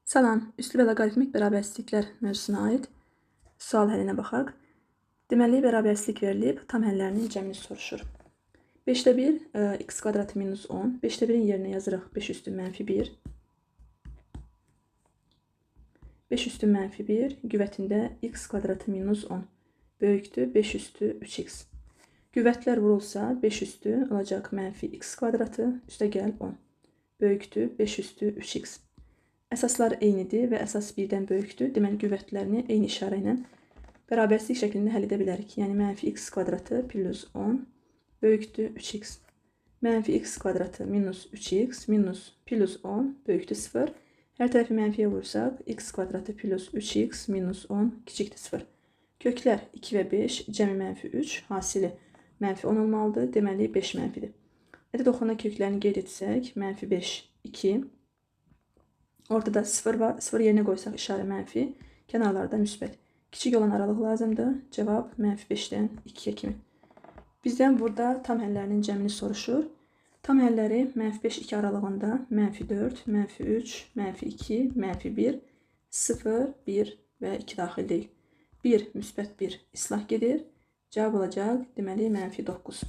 Salam, üslub və loqaritmik bərabərsizliklər mövzusuna aid sual həllinə baxaq. Deməli, bərabərsizlik verilib, tam həllərinin cəmini soruşur. 5-də 1, x kvadratı minus 10. 5-də 1-in yerinə yazırıq 5 üstü mənfi 1. 5 üstü mənfi 1, qüvvətində x kvadratı minus 10 böyükdür 5 üstü 3x. Qüvvətlər vurulsa 5 üstü olacaq mənfi x kvadratı üstə gəl 10 böyükdür 5 üstü 3x. Əsaslar eynidir və əsas 1-dən böyükdür. Deməli, qüvvətlərini eyni işarə ilə bərabərsizlik şəklində həll edə bilərik. Yəni, mənfi x kvadratı plus 10 böyükdür 3x. Mənfi x kvadratı minus 3x minus plus 10 böyükdür 0. Hər tərəfi mənfiyə vursaq, x kvadratı plus 3x minus 10 kiçikdir 0. Köklər 2 və 5, cəmi mənfi 3, hasili mənfi 10 olmalıdır. Deməli, 5 mənfidir. Ədəd oxuna köklərini qeyd etsək, mənfi 5, 2. Ortada 0 var. 0 yerinə qoysaq işarə mənfi, kənarlarda müsbət. Kiçik olan aralıq lazımdır. Cavab mənfi 5-dən 2-yə kimi. Bizdən burada tam həllərinin cəmini soruşur. Tam həlləri mənfi 5, 2 aralığında mənfi 4, mənfi 3, mənfi 2, mənfi 1, 0, 1 və 2 daxil deyil. 1, müsbət 1 islah gedir. Cavab olacaq, deməli, mənfi 9.